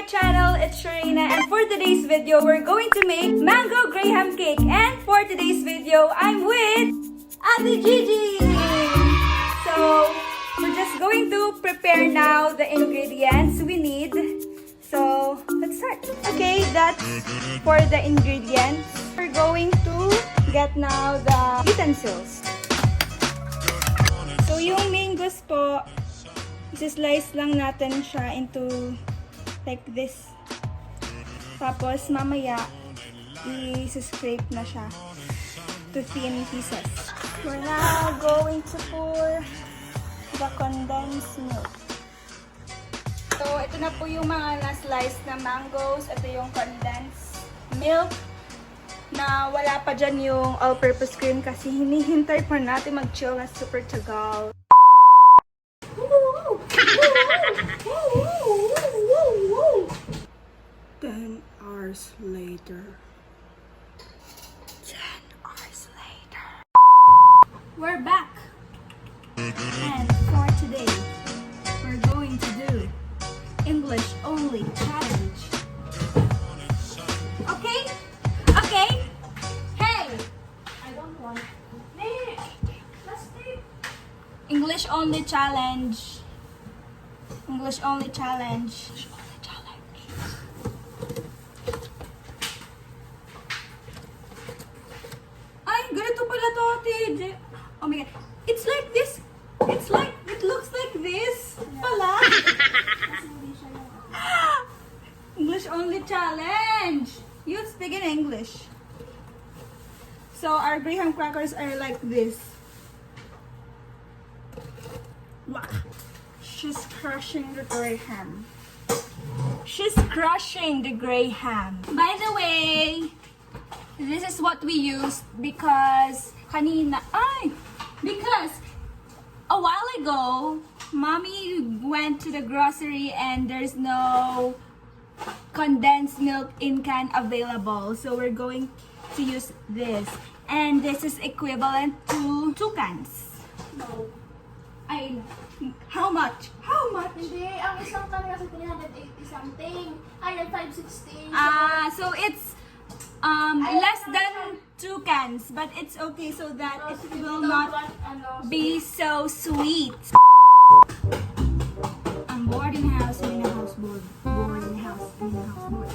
my channel, it's Czareina, and for today's video, we're going to make mango graham cake. And for today's video, I'm with Ate Gigi. So, we're just going to prepare now the ingredients we need. So, let's start. Okay, that's for the ingredients. We're going to get now the utensils. So, yung mangoes po, isi-slice lang natin siya into like this. Tapos mamaya i-scrape na siya to thin pieces. We're now going to pour the condensed milk. So ito na po yung mga na-slice na mangoes. Ito yung condensed milk na wala pa dyan yung all-purpose cream kasi hinihintay pa natin mag-chill na super tagal. 10 hours later. 10 hours later. We're back. And for today, we're going to do English only challenge. Okay? Okay? Hey! I don't want. Let's do English only challenge. English only challenge. Ay, ganito pala to, Ate. Oh my God. It's like this. It's like, it looks like this. Pala. English only challenge. You speak in English. So, our graham crackers are like this. Wow. She's crushing the graham. She's crushing the graham. By the way, this is what we used because because a while ago, Mommy went to the grocery and there's no condensed milk in can available. So we're going to use this. And this is equivalent to 2 cans. No. How much? How much? Hindi, ang isang can kasi 380 something. Ay, 560. So it's less than 2 cans, but it's okay so that it will not be so sweet. I'm bored in house, in a house, bored in house, in a house, bored.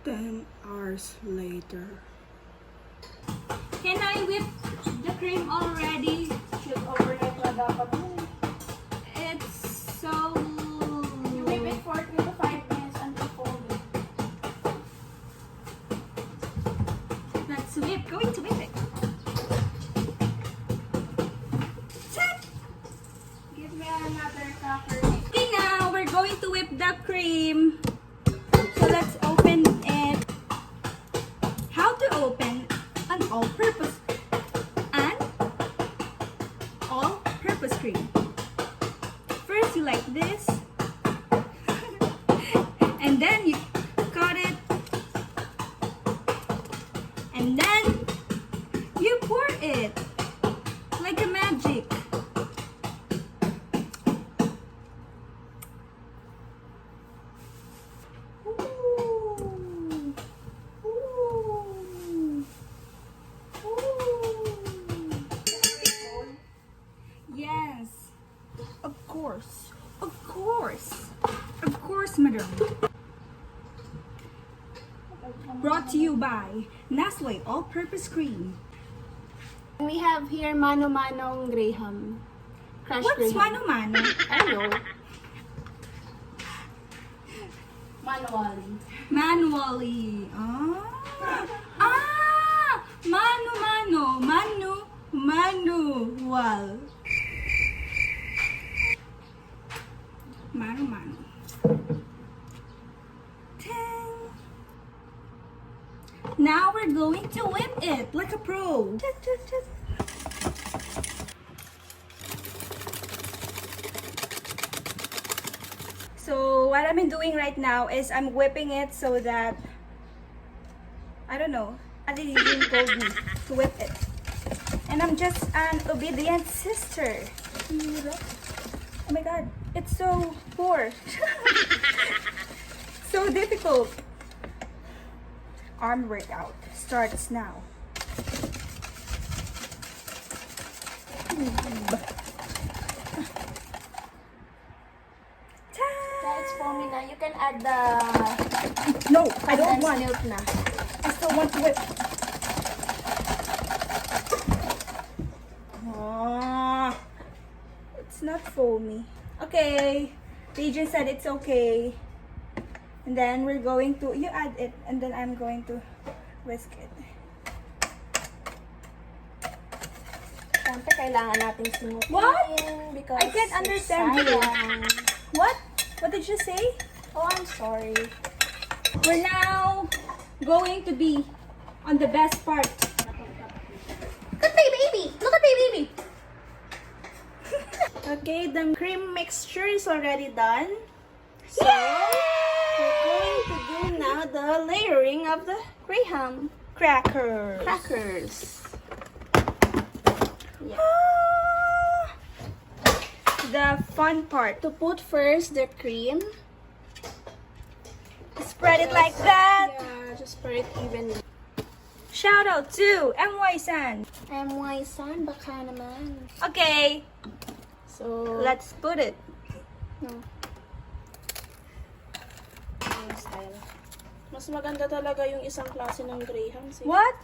10 hours later. Can I whip the cream already? Should overnight na dapat mo. It's so... You whip it for 3 to 5 minutes until folded. Let's whip. Going to whip it. Set. Give me another cracker. Okay, now we're going to whip the cream. So let's open it. How to open an all-purpose cream. First you like this. And then you cut it. And then you pour it like a magic. Yes, of course, madam. Brought to you by Nestle All-Purpose Cream. We have here mano-manong graham. Crushed What's graham. mano-mano? I know. Manually. Manually. Mano-mano. Manual. Mano-mano. Now we're going to whip it like a pro. So what I'm doing right now is I'm whipping it so that, I don't know, Ate Gigi told me to whip it. And I'm just an obedient sister. Oh my God, it's so poor. so difficult. Arm workout starts now. That's foamy na. You can add the No, I don't condensed want. milk na. I still want to whip. Ah, it's not foamy. Okay, Legion said it's okay. And then we're going to, you add it, and then I'm going to whisk it. Siyempre, kailangan nating sinukin. What? Because I can't understand you. sayang. What? What did you say? Oh, I'm sorry. We're now going to be on the best part. Look at my baby! Look at my baby! Okay, the cream mixture is already done. So, We're going to do now the layering of the Graham crackers. crackers. Yeah. Ah, the fun part. To put first the cream. Spread it like that. Yeah, just spread it evenly. Shout out to MY San. MY San, baka naman. Okay, So, let's put it. no. Yung style. Mas maganda talaga yung isang klase ng Grahams. What?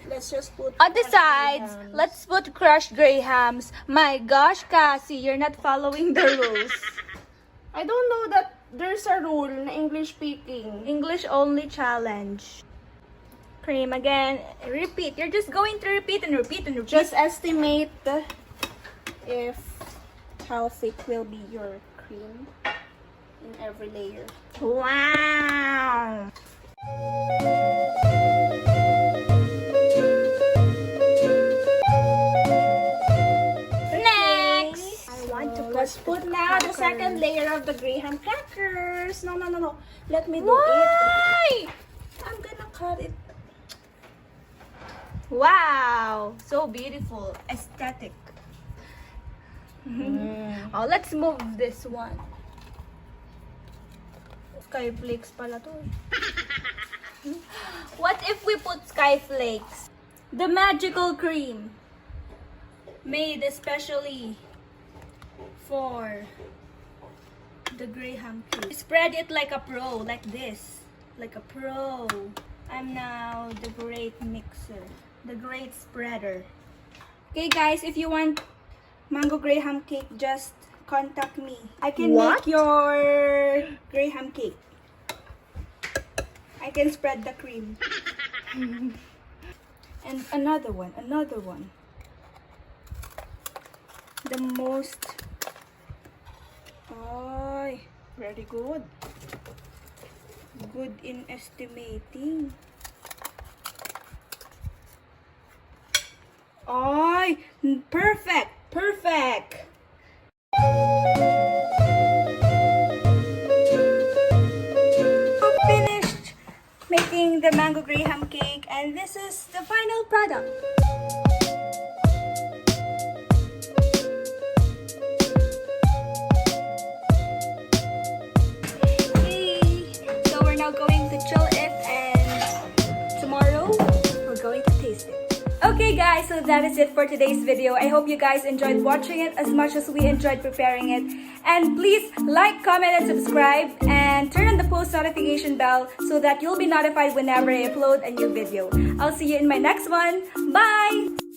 Let's just put On the sides, let's put crushed grahams. My gosh, Cassie, you're not following the rules. I don't know that there's a rule na English speaking. English only challenge. Cream again. Repeat. You're just going to repeat and repeat and repeat. Just estimate if how thick will be your cream in every layer. Wow. Next. I want to let's put now the second layer of the Graham crackers. No. Let me do it. Why? I'm gonna cut it. Wow. So beautiful. Aesthetic. Oh, let's move this one. Sky flakes pala to. What if we put sky flakes? The magical cream. Made especially for the Graham cake. Spread it like a pro, like this. Like a pro. I'm now the great mixer. The great spreader. Okay guys, if you want mango Graham cake, just contact me. I can What? make your Graham cake. I can spread the cream. And another one. The most... Ay, very good. Good in estimating. Ay, perfect. Finished making the mango Graham cake, and this is the final product. Yay! So we're now going to chill it, and tomorrow we're going to taste it. Okay guys, so that is it for today's video. I hope you guys enjoyed watching it as much as we enjoyed preparing it. And please like, comment, and subscribe, and turn on the post notification bell so that you'll be notified whenever I upload a new video. I'll see you in my next one. Bye!